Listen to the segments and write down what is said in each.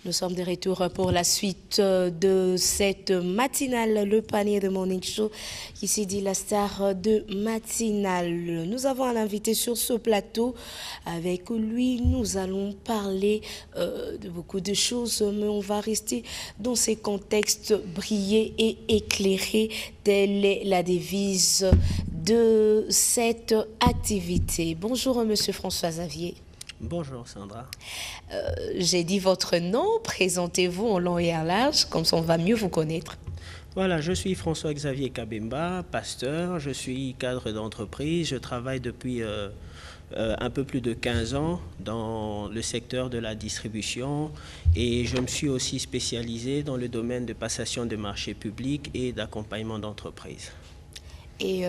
Nous sommes de retour pour la suite de cette matinale, le panier de Morning Show, qui s'est dit la star de matinale. Nous avons un invité sur ce plateau. Avec lui, nous allons parler de beaucoup de choses, mais on va rester dans ces contextes brillés et éclairés. Telle est la devise de cette activité. Bonjour, monsieur François Xavier. Bonjour Sandra. J'ai dit votre nom, présentez-vous en long et en large, comme ça on va mieux vous connaître. Voilà, je suis François Xavier Kabemba, pasteur, je suis cadre d'entreprise, je travaille depuis un peu plus de 15 ans dans le secteur de la distribution et je me suis aussi spécialisé dans le domaine de passation de marchés publics et d'accompagnement d'entreprise. Et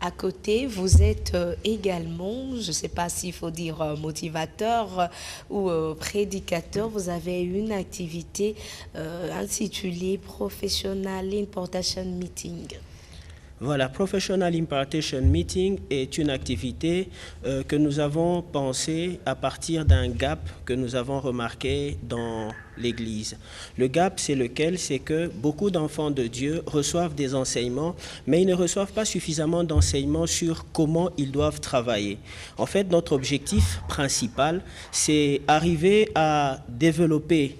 à côté, vous êtes également, je ne sais pas s'il faut dire motivateur ou prédicateur, vous avez une activité intitulée Professional Importation Meeting. Voilà, Professional Impartation Meeting est une activité que nous avons pensée à partir d'un gap que nous avons remarqué dans l'Église. Le gap, c'est lequel? C'est que beaucoup d'enfants de Dieu reçoivent des enseignements, mais ils ne reçoivent pas suffisamment d'enseignements sur comment ils doivent travailler. En fait, notre objectif principal, c'est arriver à développer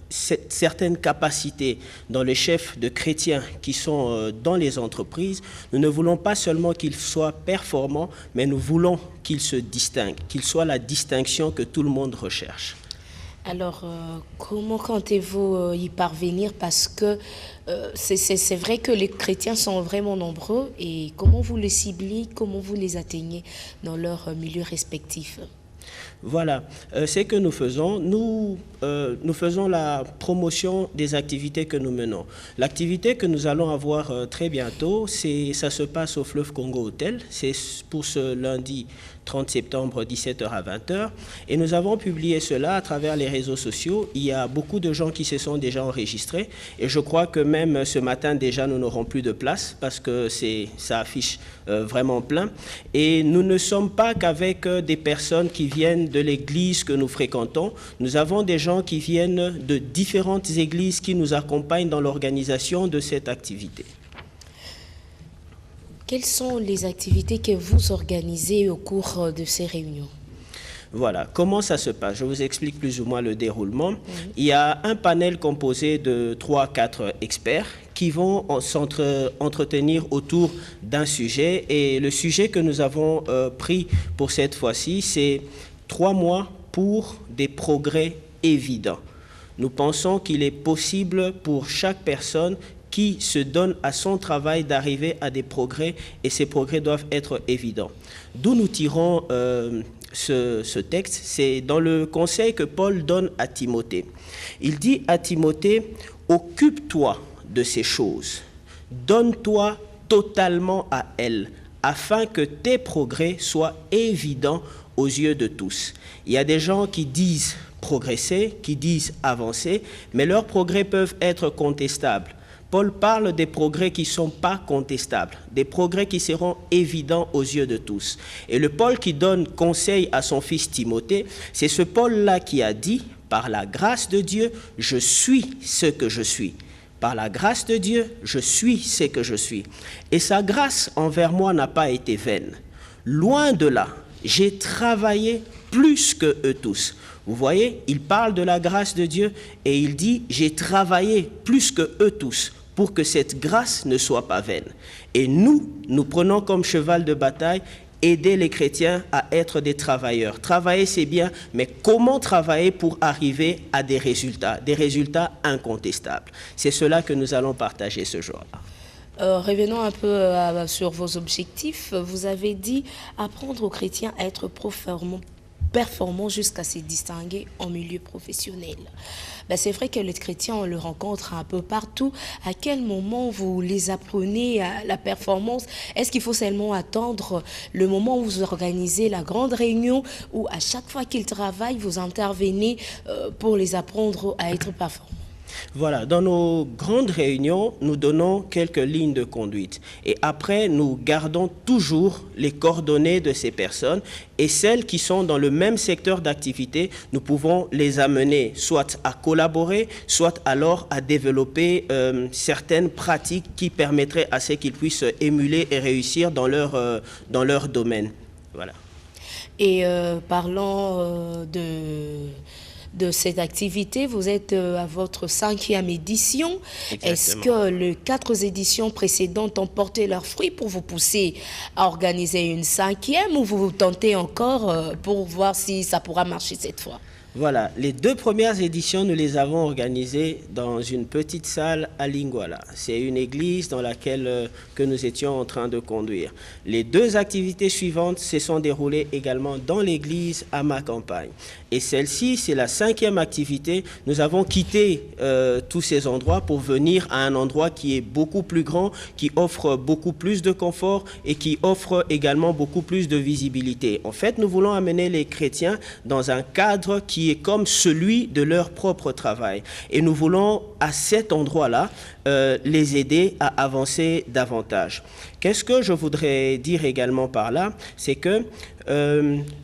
certaines capacités dans les chefs de chrétiens qui sont dans les entreprises. Nous ne voulons pas seulement qu'ils soient performants, mais nous voulons qu'ils se distinguent, qu'ils soient la distinction que tout le monde recherche. Alors, comment comptez-vous y parvenir? Parce que c'est vrai que les chrétiens sont vraiment nombreux et comment vous les ciblez, comment vous les atteignez dans leur milieu respectif? Voilà, c'est que nous faisons. Nous faisons la promotion des activités que nous menons. L'activité que nous allons avoir très bientôt, ça se passe au Fleuve Congo Hotel. C'est pour ce lundi 30 septembre, 17h à 20h. Et nous avons publié cela à travers les réseaux sociaux. Il y a beaucoup de gens qui se sont déjà enregistrés. Et je crois que même ce matin, déjà, nous n'aurons plus de place parce que ça affiche vraiment plein. Et nous ne sommes pas qu'avec des personnes qui viennent de l'église que nous fréquentons. Nous avons des gens qui viennent de différentes églises qui nous accompagnent dans l'organisation de cette activité. Quelles sont les activités que vous organisez au cours de ces réunions? Voilà, comment ça se passe? Je vous explique plus ou moins le déroulement. Il y a un panel composé de 3-4 experts qui vont s'entretenir autour d'un sujet. Et le sujet que nous avons pris pour cette fois-ci, c'est 3 mois pour des progrès évidents. Nous pensons qu'il est possible pour chaque personne qui se donne à son travail d'arriver à des progrès et ces progrès doivent être évidents. D'où nous tirons ce texte, c'est dans le conseil que Paul donne à Timothée. Il dit à Timothée, occupe-toi de ces choses, donne-toi totalement à elles, afin que tes progrès soient évidents aux yeux de tous. Il y a des gens qui disent progresser, qui disent avancer, mais leurs progrès peuvent être contestables. Paul parle des progrès qui ne sont pas contestables, des progrès qui seront évidents aux yeux de tous. Et le Paul qui donne conseil à son fils Timothée, c'est ce Paul-là qui a dit, par la grâce de Dieu, je suis ce que je suis. Par la grâce de Dieu, je suis ce que je suis. Et sa grâce envers moi n'a pas été vaine. Loin de là, j'ai travaillé plus que eux tous. Vous voyez, il parle de la grâce de Dieu et il dit, j'ai travaillé plus que eux tous pour que cette grâce ne soit pas vaine. Et nous prenons comme cheval de bataille aider les chrétiens à être des travailleurs. Travailler, c'est bien, mais comment travailler pour arriver à des résultats incontestables? C'est cela que nous allons partager ce jour-là. Revenons un peu sur vos objectifs. Vous avez dit apprendre aux chrétiens à être performants jusqu'à se distinguer en milieu professionnel. C'est vrai que les chrétiens, on le rencontre un peu partout. À quel moment vous les apprenez à la performance? Est-ce qu'il faut seulement attendre le moment où vous organisez la grande réunion ou à chaque fois qu'ils travaillent, vous intervenez pour les apprendre à être performants? Voilà, dans nos grandes réunions, nous donnons quelques lignes de conduite. Et après, nous gardons toujours les coordonnées de ces personnes. Et celles qui sont dans le même secteur d'activité, nous pouvons les amener soit à collaborer, soit alors à développer certaines pratiques qui permettraient à ce qu'ils puissent émuler et réussir dans leur domaine. Voilà. Et parlant de cette activité, vous êtes à votre 5e édition. Est-ce que les 4 éditions précédentes ont porté leurs fruits pour vous pousser à organiser une 5e, ou vous tentez encore pour voir si ça pourra marcher cette fois? Voilà, les 2 premières éditions, nous les avons organisées dans une petite salle à Linguala. C'est une église dans laquelle que nous étions en train de conduire. Les 2 activités suivantes se sont déroulées également dans l'église à ma campagne. Et celle-ci, c'est la 5e activité. Nous avons quitté tous ces endroits pour venir à un endroit qui est beaucoup plus grand, qui offre beaucoup plus de confort et qui offre également beaucoup plus de visibilité. En fait, nous voulons amener les chrétiens dans un cadre qui est comme celui de leur propre travail. Et nous voulons, à cet endroit-là, les aider à avancer davantage. Qu'est-ce que je voudrais dire également par là? C'est que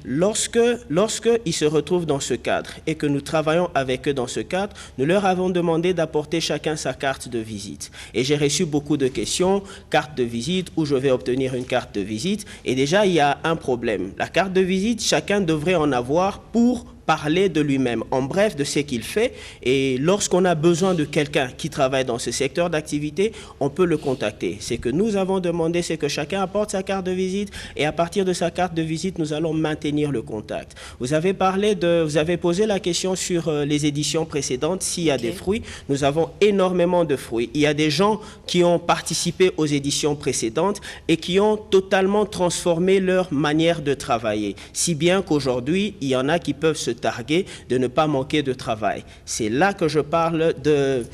lorsqu'ils se retrouvent dans ce cadre et que nous travaillons avec eux dans ce cadre, nous leur avons demandé d'apporter chacun sa carte de visite. Et j'ai reçu beaucoup de questions, carte de visite, où je vais obtenir une carte de visite. Et déjà, il y a un problème. La carte de visite, chacun devrait en avoir pour parler de lui-même, en bref, de ce qu'il fait. Et lorsqu'on a besoin de quelqu'un qui travaille dans ce secteur d'activité, on peut le contacter. Ce que nous avons demandé, c'est que chacun apporte sa carte de visite, et à partir de sa carte de visite, nous allons maintenir le contact. Vous avez posé la question sur les éditions précédentes, s'il y a des fruits. Nous avons énormément de fruits. Il y a des gens qui ont participé aux éditions précédentes et qui ont totalement transformé leur manière de travailler. Si bien qu'aujourd'hui, il y en a qui peuvent se targuer de ne pas manquer de travail. C'est là que je parle de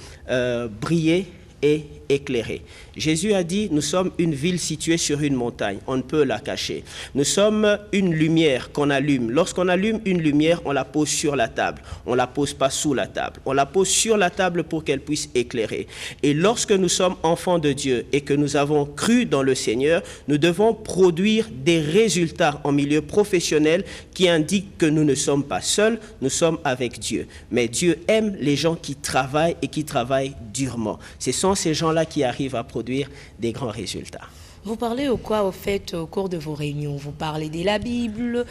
briller et éclairé. Jésus a dit, nous sommes une ville située sur une montagne, on ne peut la cacher. Nous sommes une lumière qu'on allume. Lorsqu'on allume une lumière, on la pose sur la table. On ne la pose pas sous la table. On la pose sur la table pour qu'elle puisse éclairer. Et lorsque nous sommes enfants de Dieu et que nous avons cru dans le Seigneur, nous devons produire des résultats en milieu professionnel qui indiquent que nous ne sommes pas seuls, nous sommes avec Dieu. Mais Dieu aime les gens qui travaillent et qui travaillent durement. Ce sont ces gens-là qui arrivent à produire des grands résultats. Vous parlez au cours de vos réunions? Vous parlez de la Bible,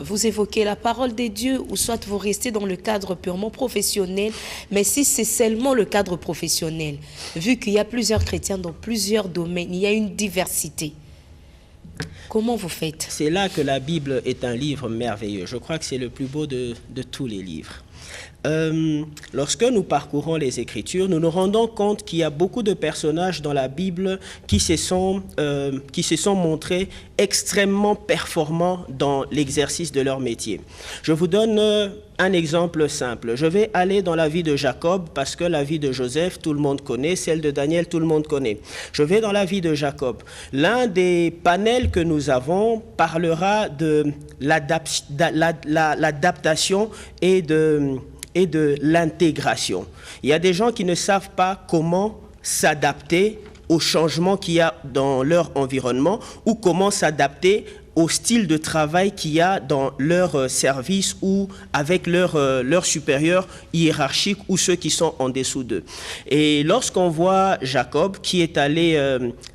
vous évoquez la parole de Dieu, ou soit vous restez dans le cadre purement professionnel. Mais si c'est seulement le cadre professionnel, vu qu'il y a plusieurs chrétiens dans plusieurs domaines, il y a une diversité. Comment vous faites? C'est là que la Bible est un livre merveilleux. Je crois que c'est le plus beau de tous les livres. Lorsque nous parcourons les Écritures, nous nous rendons compte qu'il y a beaucoup de personnages dans la Bible qui se sont montrés extrêmement performants dans l'exercice de leur métier. Je vous donne un exemple simple. Je vais aller dans la vie de Jacob parce que la vie de Joseph, tout le monde connaît, celle de Daniel, tout le monde connaît. Je vais dans la vie de Jacob. L'un des panels que nous avons parlera de l'adaptation et de l'intégration. Il y a des gens qui ne savent pas comment s'adapter aux changements qu'il y a dans leur environnement ou comment s'adapter au style de travail qu'il y a dans leur service ou avec leur supérieur hiérarchique ou ceux qui sont en dessous d'eux. Et lorsqu'on voit Jacob qui est allé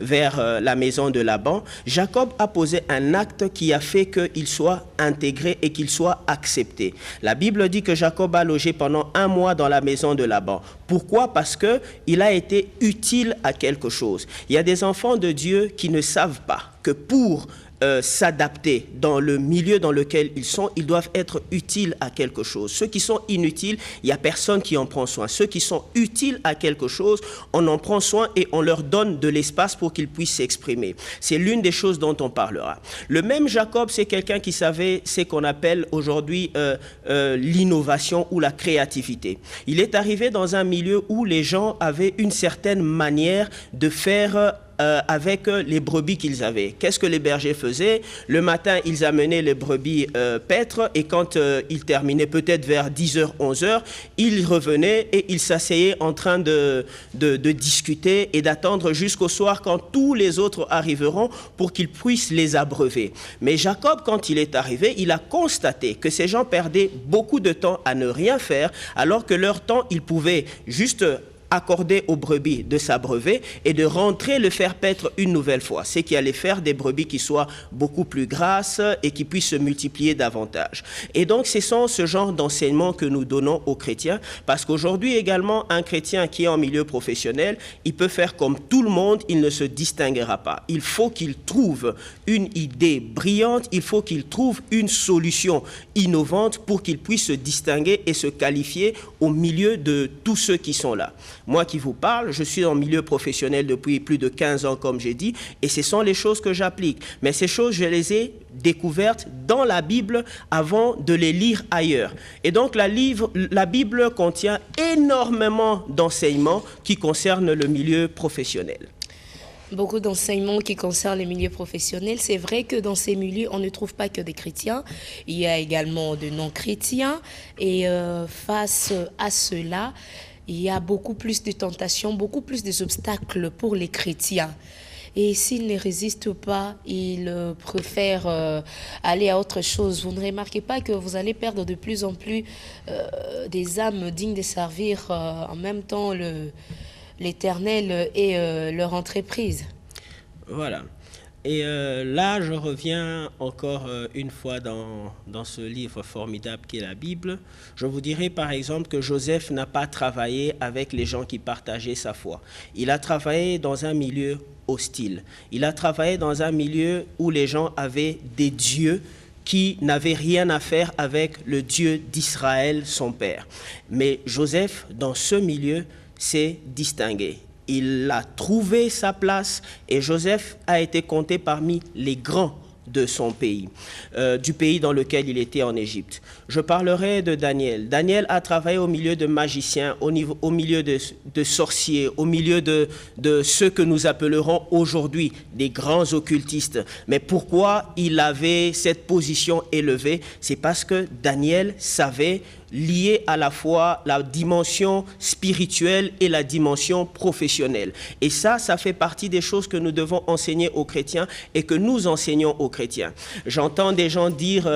vers la maison de Laban, Jacob a posé un acte qui a fait qu'il soit intégré et qu'il soit accepté. La Bible dit que Jacob a logé pendant 1 mois dans la maison de Laban. Pourquoi? Parce qu'il a été utile à quelque chose. Il y a des enfants de Dieu qui ne savent pas que pour s'adapter dans le milieu dans lequel ils sont, ils doivent être utiles à quelque chose. Ceux qui sont inutiles, il n'y a personne qui en prend soin. Ceux qui sont utiles à quelque chose, on en prend soin et on leur donne de l'espace pour qu'ils puissent s'exprimer. C'est l'une des choses dont on parlera. Le même Jacob, c'est quelqu'un qui savait ce qu'on appelle aujourd'hui l'innovation ou la créativité. Il est arrivé dans un milieu où les gens avaient une certaine manière de faire avec les brebis qu'ils avaient. Qu'est-ce que les bergers faisaient? Le matin, ils amenaient les brebis paître et quand ils terminaient peut-être vers 10h, 11h, ils revenaient et ils s'asseyaient en train de discuter et d'attendre jusqu'au soir quand tous les autres arriveront pour qu'ils puissent les abreuver. Mais Jacob, quand il est arrivé, il a constaté que ces gens perdaient beaucoup de temps à ne rien faire, alors que leur temps, ils pouvaient juste accorder aux brebis de s'abreuver et de rentrer le faire paître une nouvelle fois. C'est qui allait faire des brebis qui soient beaucoup plus grasses et qui puissent se multiplier davantage. Et donc, ce sont ce genre d'enseignement que nous donnons aux chrétiens, parce qu'aujourd'hui également, un chrétien qui est en milieu professionnel, il peut faire comme tout le monde, il ne se distinguera pas. Il faut qu'il trouve une idée brillante, il faut qu'il trouve une solution innovante pour qu'il puisse se distinguer et se qualifier au milieu de tous ceux qui sont là. Moi qui vous parle, je suis en milieu professionnel depuis plus de 15 ans, comme j'ai dit, et ce sont les choses que j'applique. Mais ces choses, je les ai découvertes dans la Bible avant de les lire ailleurs. Et donc, la Bible contient énormément d'enseignements qui concernent le milieu professionnel. Beaucoup d'enseignements qui concernent les milieux professionnels. C'est vrai que dans ces milieux, on ne trouve pas que des chrétiens. Il y a également de non-chrétiens. Et face à cela, il y a beaucoup plus de tentations, beaucoup plus d'obstacles pour les chrétiens. Et s'ils ne résistent pas, ils préfèrent aller à autre chose. Vous ne remarquez pas que vous allez perdre de plus en plus des âmes dignes de servir en même temps l'Éternel et leur entreprise. Voilà. Et là, je reviens encore une fois dans ce livre formidable qu'est la Bible. Je vous dirai par exemple que Joseph n'a pas travaillé avec les gens qui partageaient sa foi. Il a travaillé dans un milieu hostile. Il a travaillé dans un milieu où les gens avaient des dieux qui n'avaient rien à faire avec le Dieu d'Israël, son père. Mais Joseph, dans ce milieu, s'est distingué. Il a trouvé sa place et Joseph a été compté parmi les grands de son pays, du pays dans lequel il était en Égypte. Je parlerai de Daniel. Daniel a travaillé au milieu de magiciens, au milieu de sorciers, au milieu de ceux que nous appellerons aujourd'hui des grands occultistes. Mais pourquoi il avait cette position élevée? C'est parce que Daniel savait lier à la fois la dimension spirituelle et la dimension professionnelle. Et ça fait partie des choses que nous devons enseigner aux chrétiens et que nous enseignons aux chrétiens. J'entends des gens dire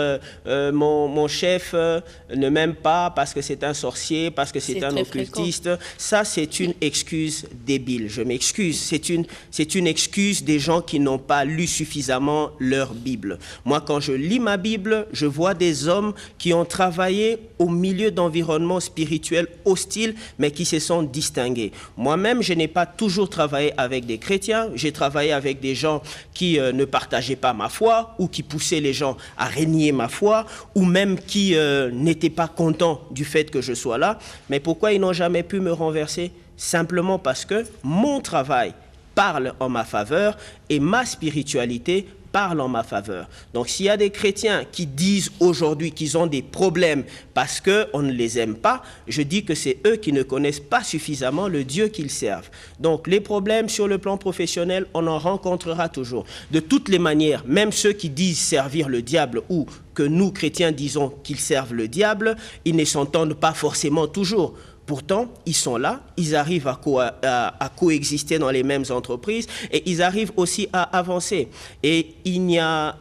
mon chef ne m'aime pas parce que c'est un sorcier, parce que c'est un occultiste. Ça, c'est une excuse débile. Je m'excuse. C'est une excuse des gens qui n'ont pas lu suffisamment leur Bible. Moi, quand je lis ma Bible, je vois des hommes qui ont travaillé au milieu d'environnements spirituels hostiles, mais qui se sont distingués. Moi-même, je n'ai pas toujours travaillé avec des chrétiens. J'ai travaillé avec des gens qui ne partageaient pas ma foi ou qui poussaient les gens à renier ma foi ou même qui n'étaient pas contents du fait que je sois là. Mais pourquoi ils n'ont jamais pu me renverser? Simplement parce que mon travail parle en ma faveur et ma spiritualité parle en ma faveur. Donc, s'il y a des chrétiens qui disent aujourd'hui qu'ils ont des problèmes parce qu'on ne les aime pas, je dis que c'est eux qui ne connaissent pas suffisamment le Dieu qu'ils servent. Donc, les problèmes sur le plan professionnel, on en rencontrera toujours. De toutes les manières, même ceux qui disent servir le diable ou que nous, chrétiens, disons qu'ils servent le diable, ils ne s'entendent pas forcément toujours. Pourtant, ils sont là, ils arrivent à coexister dans les mêmes entreprises et ils arrivent aussi à avancer. Et il n'y a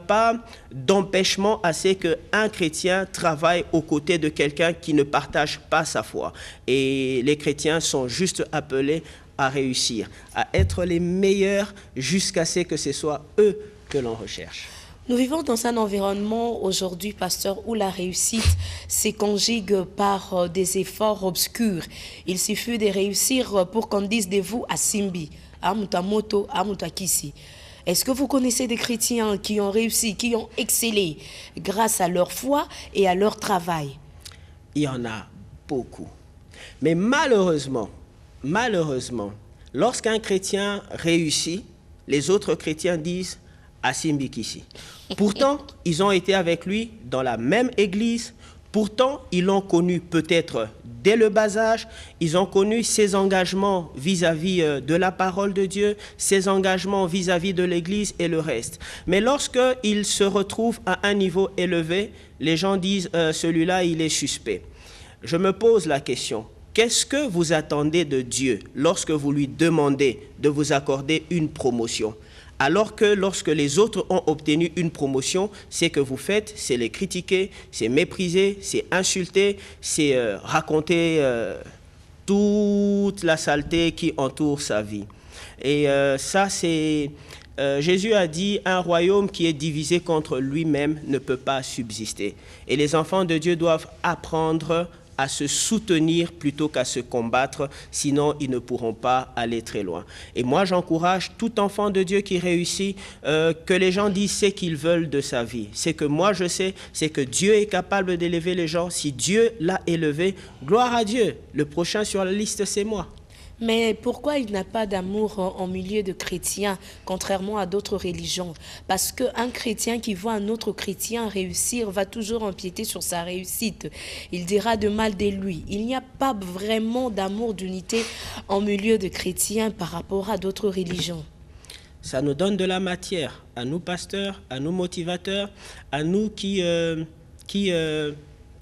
pas d'empêchement à ce qu'un chrétien travaille aux côtés de quelqu'un qui ne partage pas sa foi. Et les chrétiens sont juste appelés à réussir, à être les meilleurs jusqu'à ce que ce soit eux que l'on recherche. Nous vivons dans un environnement aujourd'hui, pasteur, où la réussite se conjugue par des efforts obscurs. Il suffit de réussir pour qu'on dise de vous à Simbi, à Mutamoto, à Mutakisi. Est-ce que vous connaissez des chrétiens qui ont réussi, qui ont excellé grâce à leur foi et à leur travail? Il y en a beaucoup. Mais malheureusement, lorsqu'un chrétien réussit, les autres chrétiens disent à Simbi Kissi. Pourtant, ils ont été avec lui dans la même église Pourtant, ils l'ont connu peut-être dès le bas âge, ils ont connu ses engagements vis-à-vis de la parole de Dieu, ses engagements vis-à-vis de l'Église et le reste. Mais lorsqu'ils se retrouvent à un niveau élevé, les gens disent celui-là, il est suspect. Je me pose la question, qu'est-ce que vous attendez de Dieu lorsque vous lui demandez de vous accorder une promotion ? Alors que lorsque les autres ont obtenu une promotion, ce que vous faites, c'est les critiquer, c'est mépriser, c'est insulter, c'est raconter toute la saleté qui entoure sa vie. Et ça, c'est... Jésus a dit, un royaume qui est divisé contre lui-même ne peut pas subsister. Et les enfants de Dieu doivent apprendre à se soutenir plutôt qu'à se combattre, sinon ils ne pourront pas aller très loin. Et moi, j'encourage tout enfant de Dieu qui réussit, que les gens disent ce qu'ils veulent de sa vie. C'est que moi, je sais, c'est que Dieu est capable d'élever les gens. Si Dieu l'a élevé, gloire à Dieu. Le prochain sur la liste, c'est moi. Mais pourquoi il n'a pas d'amour en milieu de chrétiens, contrairement à d'autres religions? Parce qu'un chrétien qui voit un autre chrétien réussir va toujours empiéter sur sa réussite. Il dira de mal de lui. Il n'y a pas vraiment d'amour, d'unité en milieu de chrétiens par rapport à d'autres religions. Ça nous donne de la matière, à nous pasteurs, à nous motivateurs, à nous qui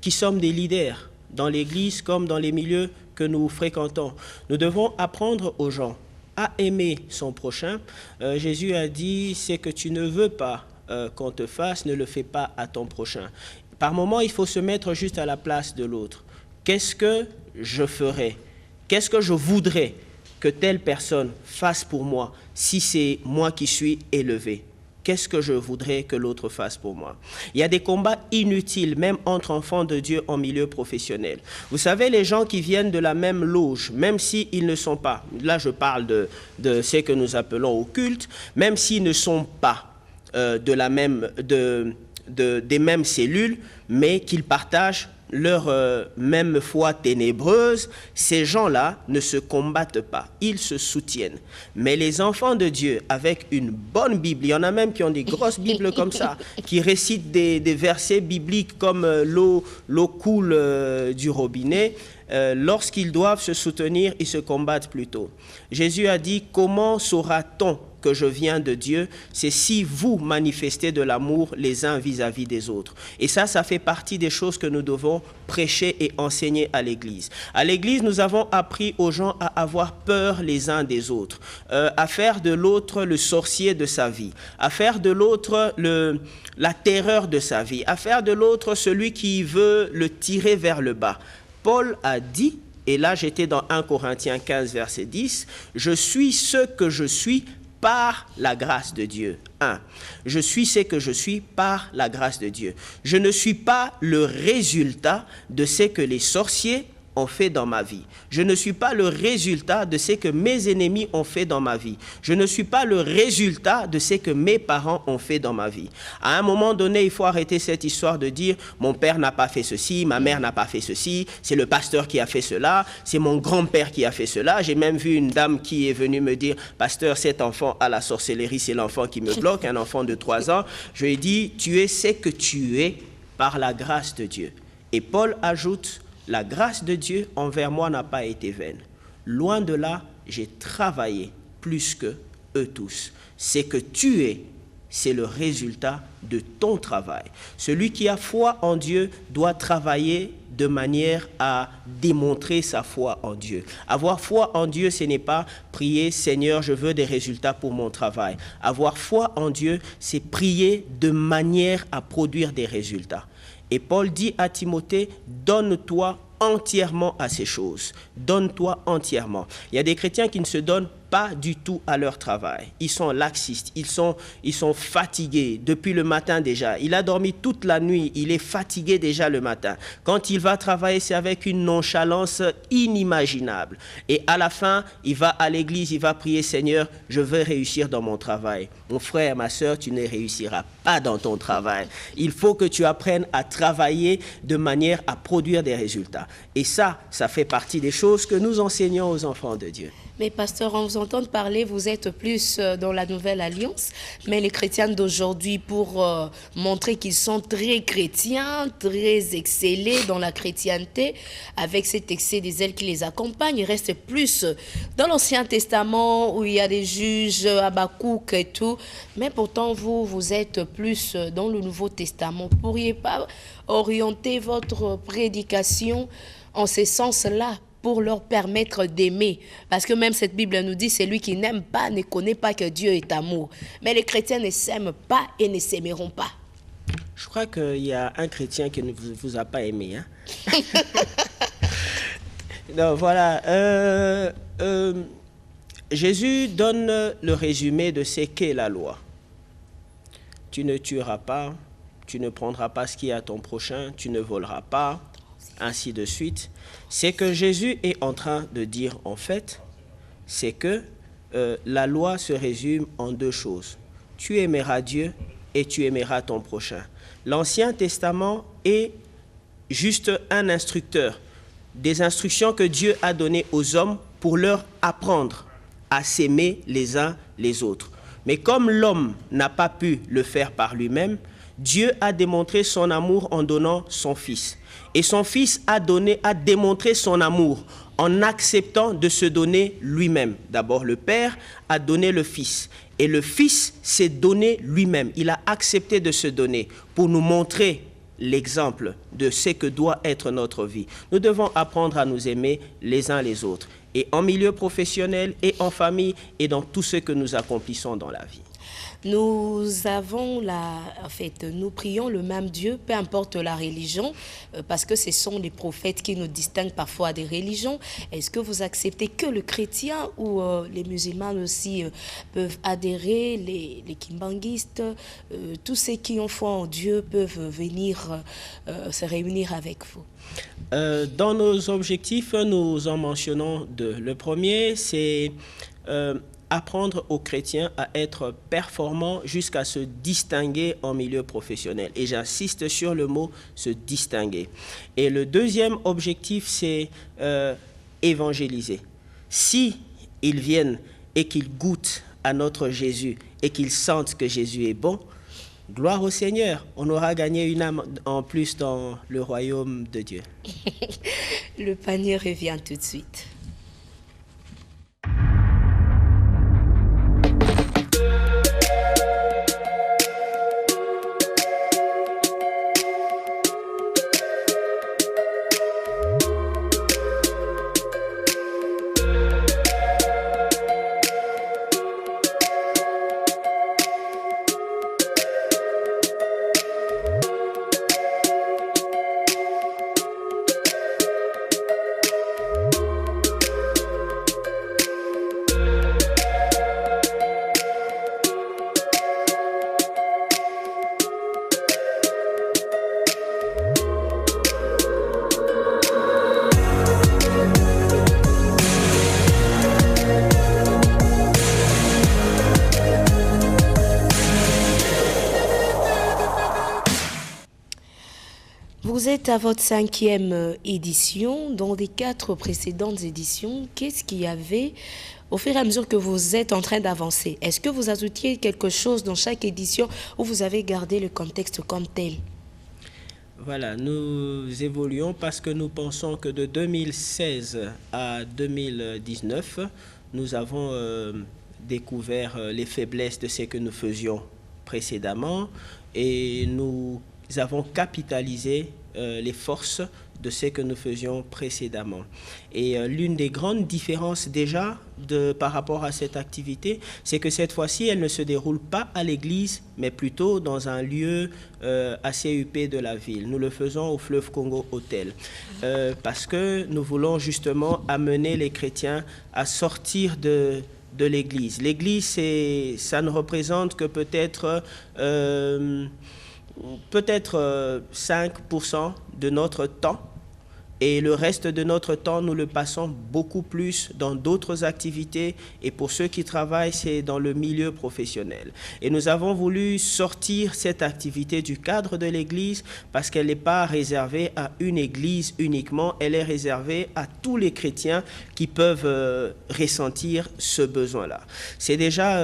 sommes des leaders dans l'Église comme dans les milieux que nous fréquentons. Nous devons apprendre aux gens à aimer son prochain. Jésus a dit, ce que tu ne veux pas qu'on te fasse, ne le fais pas à ton prochain. Par moments, il faut se mettre juste à la place de l'autre. Qu'est-ce que je ferais? Qu'est-ce que je voudrais que telle personne fasse pour moi si c'est moi qui suis élevé? Qu'est-ce que je voudrais que l'autre fasse pour moi? Il y a des combats inutiles, même entre enfants de Dieu en milieu professionnel. Vous savez, les gens qui viennent de la même loge, même s'ils ne sont pas, là je parle de ce que nous appelons au culte, même s'ils ne sont pas des mêmes cellules, mais qu'ils partagent leur même foi ténébreuse, ces gens-là ne se combattent pas, ils se soutiennent. Mais les enfants de Dieu, avec une bonne Bible, il y en a même qui ont des grosses Bibles comme ça, qui récitent des versets bibliques comme l'eau coule du robinet, lorsqu'ils doivent se soutenir, ils se combattent plutôt. Jésus a dit, comment saura-t-on que je viens de Dieu? C'est si vous manifestez de l'amour les uns vis-à-vis des autres. Et ça fait partie des choses que nous devons prêcher et enseigner à l'Église. À l'Église, nous avons appris aux gens à avoir peur les uns des autres, à faire de l'autre le sorcier de sa vie, à faire de l'autre la terreur de sa vie, à faire de l'autre celui qui veut le tirer vers le bas. Paul a dit, et là j'étais dans 1 Corinthiens 15, verset 10, « Je suis ce que je suis par la grâce de Dieu. » 1. Je suis ce que je suis par la grâce de Dieu. Je ne suis pas le résultat de ce que les sorciers ont fait dans ma vie. Je ne suis pas le résultat de ce que mes ennemis ont fait dans ma vie. Je ne suis pas le résultat de ce que mes parents ont fait dans ma vie. À un moment donné, il faut arrêter cette histoire de dire « mon père n'a pas fait ceci, ma mère n'a pas fait ceci, c'est le pasteur qui a fait cela, c'est mon grand-père qui a fait cela ». J'ai même vu une dame qui est venue me dire « pasteur, cet enfant à la sorcellerie, c'est l'enfant qui me bloque, un enfant de 3 ans ». Je lui ai dit « tu es ce que tu es par la grâce de Dieu ». Et Paul ajoute « la grâce de Dieu envers moi n'a pas été vaine. Loin de là, j'ai travaillé plus que eux tous. C'est que tu es, c'est le résultat de ton travail. Celui qui a foi en Dieu doit travailler de manière à démontrer sa foi en Dieu. Avoir foi en Dieu, ce n'est pas prier « Seigneur, je veux des résultats pour mon travail ». Avoir foi en Dieu, c'est prier de manière à produire des résultats. Et Paul dit à Timothée, donne-toi entièrement à ces choses. Donne-toi entièrement. Il y a des chrétiens qui ne se donnent pas du tout à leur travail. Ils sont laxistes, ils sont fatigués depuis le matin déjà. Il a dormi toute la nuit, il est fatigué déjà le matin. Quand il va travailler, c'est avec une nonchalance inimaginable. Et à la fin, il va à l'église, il va prier, Seigneur, je veux réussir dans mon travail. Mon frère, ma soeur, tu ne réussiras pas dans ton travail. Il faut que tu apprennes à travailler de manière à produire des résultats. Et ça fait partie des choses que nous enseignons aux enfants de Dieu. Mais pasteur, on vous entend parler, vous êtes plus dans la Nouvelle Alliance, mais les chrétiens d'aujourd'hui, pour montrer qu'ils sont très chrétiens, très excellés dans la chrétienté, avec cet excès des zèles qui les accompagne, ils restent plus dans l'Ancien Testament où il y a des juges, Habakkuk et tout. Mais pourtant, vous êtes plus dans le Nouveau Testament. Vous ne pourriez pas orienter votre prédication en ce sens-là, pour leur permettre d'aimer. Parce que même cette Bible nous dit, celui qui n'aime pas ne connaît pas que Dieu est amour. Mais les chrétiens ne s'aiment pas et ne s'aimeront pas. Je crois qu'il y a un chrétien qui ne vous a pas aimé. Hein? Donc voilà. Jésus donne le résumé de ce qu'est la loi. Tu ne tueras pas, tu ne prendras pas ce qui est à ton prochain, tu ne voleras pas, ainsi de suite. C'est que Jésus est en train de dire, en fait, c'est que la loi se résume en deux choses. Tu aimeras Dieu et tu aimeras ton prochain. L'Ancien Testament est juste un instructeur, des instructions que Dieu a données aux hommes pour leur apprendre à s'aimer les uns les autres. Mais comme l'homme n'a pas pu le faire par lui-même, Dieu a démontré son amour en donnant son Fils. Et son Fils a démontré son amour en acceptant de se donner lui-même. D'abord, le Père a donné le Fils. Et le Fils s'est donné lui-même. Il a accepté de se donner pour nous montrer l'exemple de ce que doit être notre vie. Nous devons apprendre à nous aimer les uns les autres. Et en milieu professionnel, et en famille, et dans tout ce que nous accomplissons dans la vie. Nous prions le même Dieu, peu importe la religion, parce que ce sont les prophètes qui nous distinguent parfois des religions. Est-ce que vous acceptez que le chrétien ou les musulmans aussi peuvent adhérer, les kimbanguistes, tous ceux qui ont foi en Dieu peuvent venir se réunir avec vous? Dans nos objectifs, nous en mentionnons deux. Le premier, c'est apprendre aux chrétiens à être performants jusqu'à se distinguer en milieu professionnel. Et j'insiste sur le mot « se distinguer ». Et le deuxième objectif, c'est évangéliser. Si ils viennent et qu'ils goûtent à notre Jésus et qu'ils sentent que Jésus est bon, gloire au Seigneur, on aura gagné une âme en plus dans le royaume de Dieu. Le panier revient tout de suite. Vous êtes à votre 5e édition. Dans les 4 précédentes éditions, qu'est-ce qu'il y avait au fur et à mesure que vous êtes en train d'avancer? Est-ce que vous ajoutiez quelque chose dans chaque édition ou vous avez gardé le contexte comme tel? Voilà, nous évoluons parce que nous pensons que de 2016 à 2019, nous avons découvert les faiblesses de ce que nous faisions précédemment et nous avons capitalisé les forces de ce que nous faisions précédemment. Et l'une des grandes différences déjà par rapport à cette activité, c'est que cette fois-ci, elle ne se déroule pas à l'église, mais plutôt dans un lieu assez huppé de la ville. Nous le faisons au Fleuve Congo Hôtel, parce que nous voulons justement amener les chrétiens à sortir de l'église. L'église, ça ne représente que peut-être 5% de notre temps, et le reste de notre temps, nous le passons beaucoup plus dans d'autres activités, et pour ceux qui travaillent, c'est dans le milieu professionnel. Et nous avons voulu sortir cette activité du cadre de l'Église parce qu'elle n'est pas réservée à une Église uniquement, elle est réservée à tous les chrétiens qui peuvent ressentir ce besoin-là. C'est déjà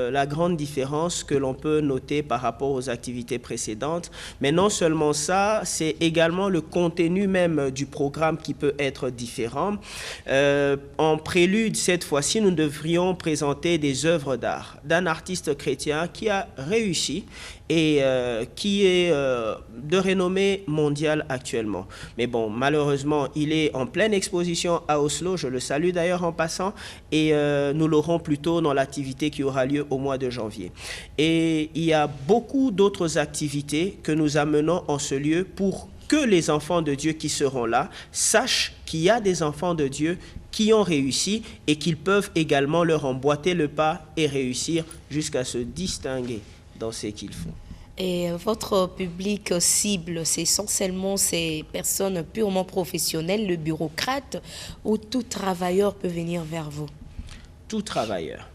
la grande différence que l'on peut noter par rapport aux activités précédentes, mais non seulement ça, c'est également le contenu même du programme qui peut être différent. En prélude, cette fois-ci, nous devrions présenter des œuvres d'art d'un artiste chrétien qui a réussi et qui est de renommée mondiale actuellement. Mais bon, malheureusement, il est en pleine exposition à Oslo, je le salue d'ailleurs en passant, et nous l'aurons plutôt dans l'activité qui aura lieu au mois de janvier. Et il y a beaucoup d'autres activités que nous amenons en ce lieu pour que les enfants de Dieu qui seront là sachent qu'il y a des enfants de Dieu qui ont réussi et qu'ils peuvent également leur emboîter le pas et réussir jusqu'à se distinguer dans ce qu'ils font. Et votre public cible, c'est essentiellement ces personnes purement professionnelles, le bureaucrate, ou tout travailleur peut venir vers vous? Tout travailleur.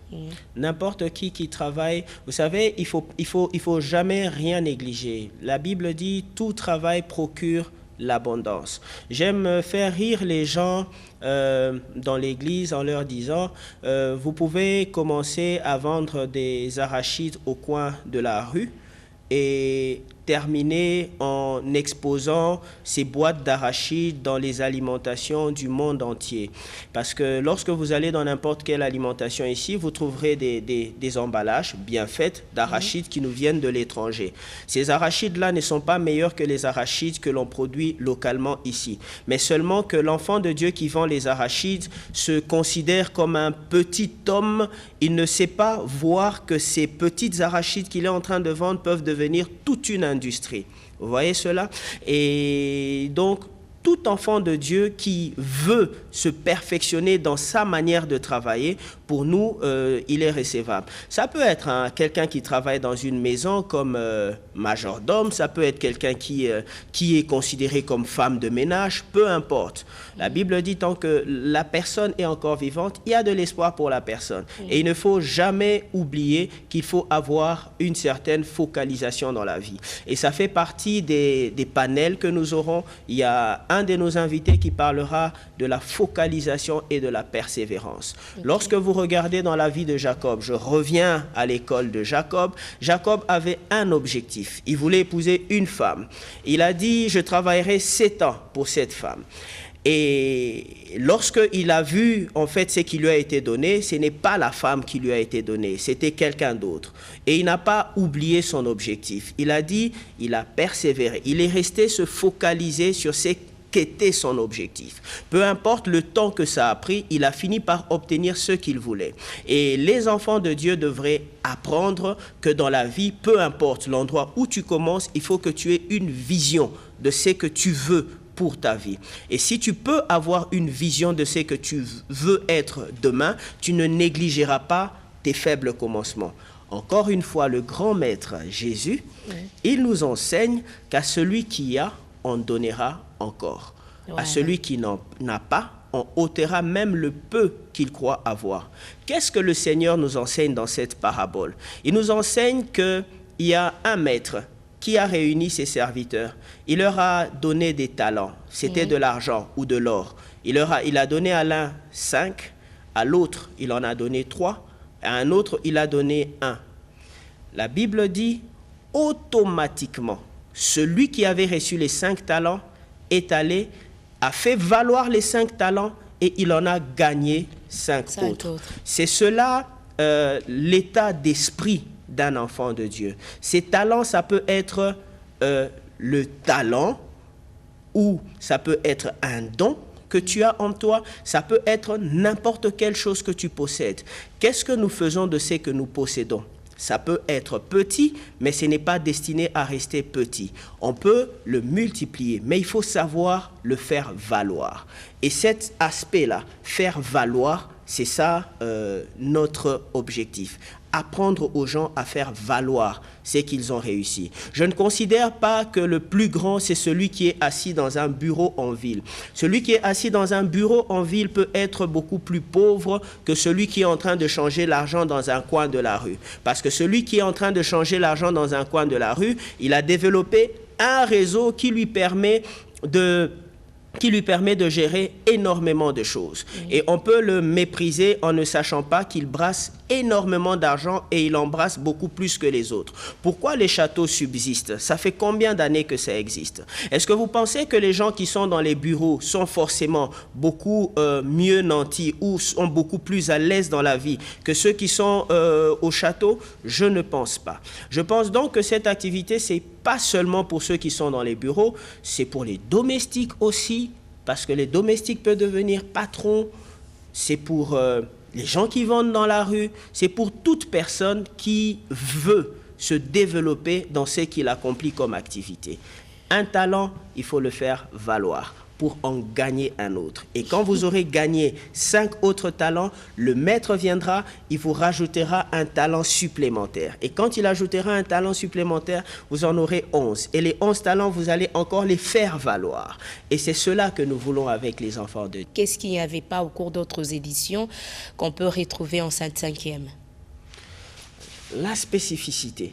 N'importe qui travaille. Vous savez, il faut jamais rien négliger. La Bible dit « tout travail procure l'abondance ». J'aime faire rire les gens dans l'église en leur disant vous pouvez commencer à vendre des arachides au coin de la rue et terminer en exposant ces boîtes d'arachides dans les alimentations du monde entier. Parce que lorsque vous allez dans n'importe quelle alimentation ici, vous trouverez des emballages bien faits d'arachides qui nous viennent de l'étranger. Ces arachides-là ne sont pas meilleurs que les arachides que l'on produit localement ici. Mais seulement que l'enfant de Dieu qui vend les arachides se considère comme un petit homme. Il ne sait pas voir que ces petites arachides qu'il est en train de vendre peuvent devenir toute une industrie. Vous voyez cela? Et donc, tout enfant de Dieu qui veut se perfectionner dans sa manière de travailler, pour nous, il est recevable. Ça peut être quelqu'un qui travaille dans une maison comme majordome, ça peut être quelqu'un qui est considéré comme femme de ménage, peu importe. La Bible dit tant que la personne est encore vivante, il y a de l'espoir pour la personne. Et il ne faut jamais oublier qu'il faut avoir une certaine focalisation dans la vie. Et ça fait partie des panels que nous aurons. Il y a un de nos invités qui parlera de la focalisation et de la persévérance. Lorsque vous regardez dans la vie de Jacob, je reviens à l'école de Jacob, Jacob avait un objectif. Il voulait épouser une femme. Il a dit, je travaillerai 7 ans pour cette femme. Et lorsqu'il a vu en fait ce qui lui a été donné, ce n'est pas la femme qui lui a été donnée, c'était quelqu'un d'autre. Et il n'a pas oublié son objectif. Il a dit, il a persévéré. Il est resté se focaliser sur ce qu'était son objectif. Peu importe le temps que ça a pris, il a fini par obtenir ce qu'il voulait. Et les enfants de Dieu devraient apprendre que dans la vie, peu importe l'endroit où tu commences, il faut que tu aies une vision de ce que tu veux pour ta vie. Et si tu peux avoir une vision de ce que tu veux être demain, tu ne négligeras pas tes faibles commencements. Encore une fois, le grand maître Jésus, il nous enseigne qu'à celui qui a, on donnera encore. À celui qui n'en a pas, on ôtera même le peu qu'il croit avoir. Qu'est-ce que le Seigneur nous enseigne dans cette parabole? Il nous enseigne qu'il y a un maître qui a réuni ses serviteurs. Il leur a donné des talents. C'était de l'argent ou de l'or. Il a donné à l'un 5, à l'autre, il en a donné 3, à un autre, il a donné 1. La Bible dit, automatiquement, celui qui avait reçu les 5 talents est allé, a fait valoir les 5 talents et il en a gagné 5 autres. C'est cela l'état d'esprit d'un enfant de Dieu. Ces talents, ça peut être le talent ou ça peut être un don que tu as en toi, ça peut être n'importe quelle chose que tu possèdes. Qu'est-ce que nous faisons de ce que nous possédons? Ça peut être petit, mais ce n'est pas destiné à rester petit. On peut le multiplier, mais il faut savoir le faire valoir. Et cet aspect-là, faire valoir, c'est ça notre objectif. apprendre aux gens à faire valoir ce qu'ils ont réussi. Je ne considère pas que le plus grand, c'est celui qui est assis dans un bureau en ville. Celui qui est assis dans un bureau en ville peut être beaucoup plus pauvre que celui qui est en train de changer l'argent dans un coin de la rue. Parce que celui qui est en train de changer l'argent dans un coin de la rue, il a développé un réseau qui lui permet de gérer énormément de choses. Et on peut le mépriser en ne sachant pas qu'il brasse énormément d'argent et il embrasse beaucoup plus que les autres. Pourquoi les châteaux subsistent? Ça fait combien d'années que ça existe? Est-ce que vous pensez que les gens qui sont dans les bureaux sont forcément beaucoup mieux nantis ou sont beaucoup plus à l'aise dans la vie que ceux qui sont au château? Je ne pense pas. Je pense donc que cette activité, c'est pas seulement pour ceux qui sont dans les bureaux, c'est pour les domestiques aussi, parce que les domestiques peuvent devenir patrons, c'est pour les gens qui vendent dans la rue, c'est pour toute personne qui veut se développer dans ce qu'il accomplit comme activité. Un talent, il faut le faire valoir pour en gagner un autre. Et quand vous aurez gagné 5 autres talents, le maître viendra, il vous rajoutera un talent supplémentaire. Et quand il ajoutera un talent supplémentaire, vous en aurez 11. Et les 11 talents, vous allez encore les faire valoir. Et c'est cela que nous voulons avec les enfants de Dieu. Qu'est-ce qu'il n'y avait pas au cours d'autres éditions qu'on peut retrouver en 5e? La spécificité.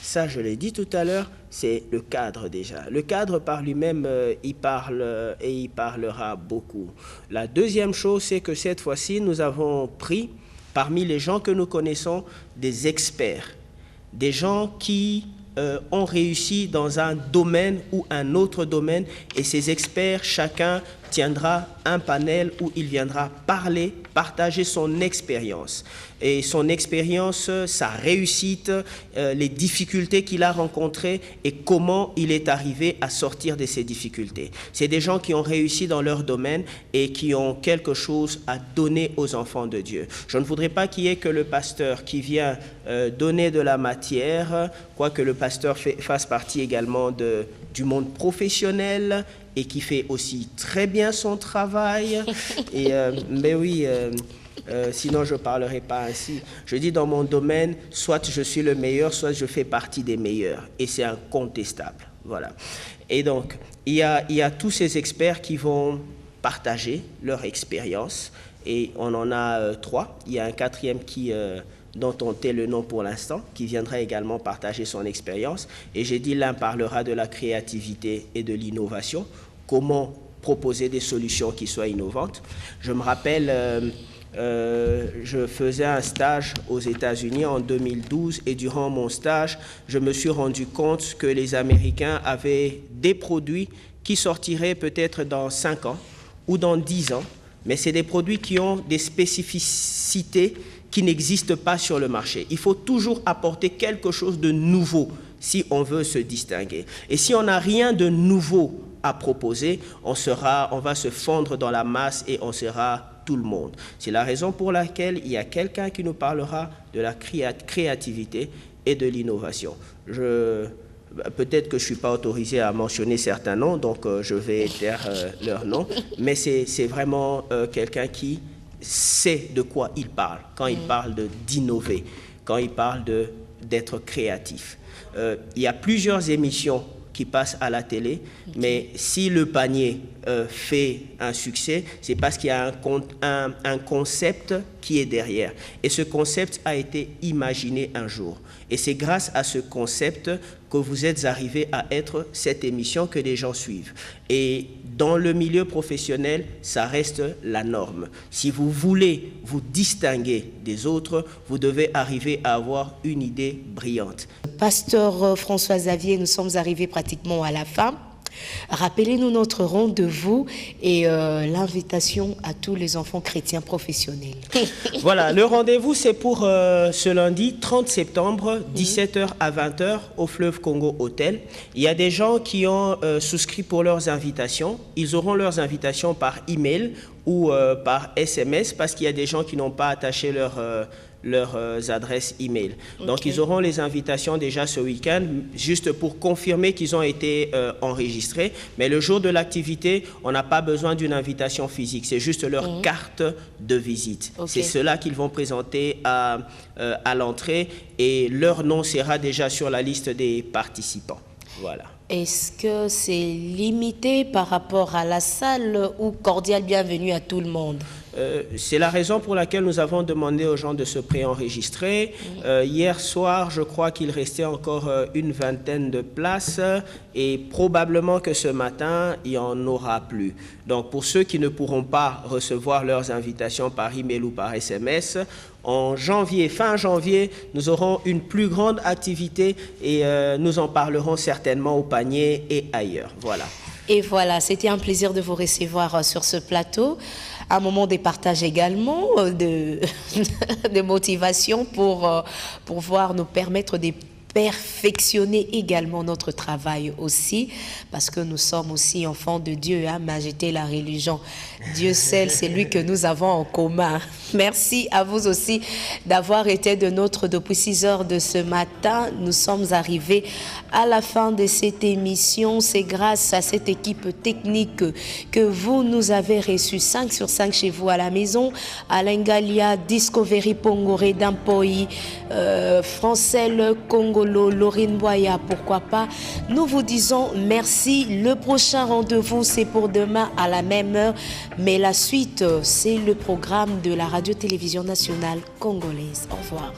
Ça, je l'ai dit tout à l'heure, c'est le cadre déjà. Le cadre par lui-même, il parle et il parlera beaucoup. La deuxième chose, c'est que cette fois-ci, nous avons pris, parmi les gens que nous connaissons, des experts. Des gens qui ont réussi dans un domaine ou un autre domaine. Et ces experts, chacun tiendra un panel où il viendra parler, partager son expérience. Et son expérience, sa réussite, les difficultés qu'il a rencontrées et comment il est arrivé à sortir de ces difficultés. C'est des gens qui ont réussi dans leur domaine et qui ont quelque chose à donner aux enfants de Dieu. Je ne voudrais pas qu'il y ait que le pasteur qui vient donner de la matière, quoique le pasteur fasse partie également du monde professionnel et qui fait aussi très bien son travail. Et, mais oui, sinon je ne parlerai pas ainsi. Je dis dans mon domaine, soit je suis le meilleur, soit je fais partie des meilleurs. Et c'est incontestable. Voilà. Et donc, il y a tous ces experts qui vont partager leur expérience. Et on en a 3. Il y a un 4e dont on tait le nom pour l'instant, qui viendra également partager son expérience. Et j'ai dit, l'un parlera de la créativité et de l'innovation, comment proposer des solutions qui soient innovantes. Je me rappelle, je faisais un stage aux États-Unis en 2012 et durant mon stage, je me suis rendu compte que les Américains avaient des produits qui sortiraient peut-être dans 5 ans ou dans 10 ans, mais c'est des produits qui ont des spécificités qui n'existent pas sur le marché. Il faut toujours apporter quelque chose de nouveau si on veut se distinguer. Et si on n'a rien de nouveau à proposer, on va se fondre dans la masse et on sera tout le monde. C'est la raison pour laquelle il y a quelqu'un qui nous parlera de la créativité et de l'innovation. Peut-être que je ne suis pas autorisé à mentionner certains noms, donc je vais taire leurs noms, mais c'est vraiment quelqu'un qui sait de quoi il parle, quand il parle d'innover, quand il parle d'être créatif. Il y a plusieurs émissions qui passent à la télé, mais si le panier fait un succès, c'est parce qu'il y a un concept qui est derrière. Et ce concept a été imaginé un jour. Et c'est grâce à ce concept que vous êtes arrivé à être cette émission que les gens suivent. Et dans le milieu professionnel, ça reste la norme. Si vous voulez vous distinguer des autres, vous devez arriver à avoir une idée brillante. Pasteur François Xavier, nous sommes arrivés pratiquement à la fin. Rappelez-nous notre rendez-vous et l'invitation à tous les enfants chrétiens professionnels. Voilà, le rendez-vous c'est pour ce lundi 30 septembre, 17h à 20h au Fleuve Congo Hôtel. Il y a des gens qui ont souscrit pour leurs invitations. Ils auront leurs invitations par email ou par SMS parce qu'il y a des gens qui n'ont pas attaché leurs adresses email. Donc, ils auront les invitations déjà ce week-end, juste pour confirmer qu'ils ont été enregistrés. Mais le jour de l'activité, on n'a pas besoin d'une invitation physique. C'est juste leur carte de visite. C'est cela qu'ils vont présenter à l'entrée et leur nom sera déjà sur la liste des participants. Voilà. Est-ce que c'est limité par rapport à la salle ou cordial bienvenue à tout le monde? C'est la raison pour laquelle nous avons demandé aux gens de se préenregistrer. Hier soir, je crois qu'il restait encore une vingtaine de places et probablement que ce matin, il n'y en aura plus. Donc, pour ceux qui ne pourront pas recevoir leurs invitations par email ou par SMS, en janvier, fin janvier, nous aurons une plus grande activité et nous en parlerons certainement au panier et ailleurs. Voilà. Et voilà, c'était un plaisir de vous recevoir sur ce plateau. Un moment de partage également, de motivation pour pouvoir nous permettre de perfectionner également notre travail aussi, parce que nous sommes aussi enfants de Dieu, hein, majorité la religion. Dieu seul, c'est lui que nous avons en commun. Merci à vous aussi d'avoir été de nôtres depuis 6 heures de ce matin. Nous sommes arrivés à la fin de cette émission. C'est grâce à cette équipe technique que vous nous avez reçus 5 sur 5 chez vous à la maison. Alain Galia, Discovery Pongoré, Dampoi, Francel Congolo, Laurine Boya, pourquoi pas. Nous vous disons merci. Le prochain rendez-vous, c'est pour demain à la même heure. Mais la suite, c'est le programme de la radio-télévision nationale congolaise. Au revoir.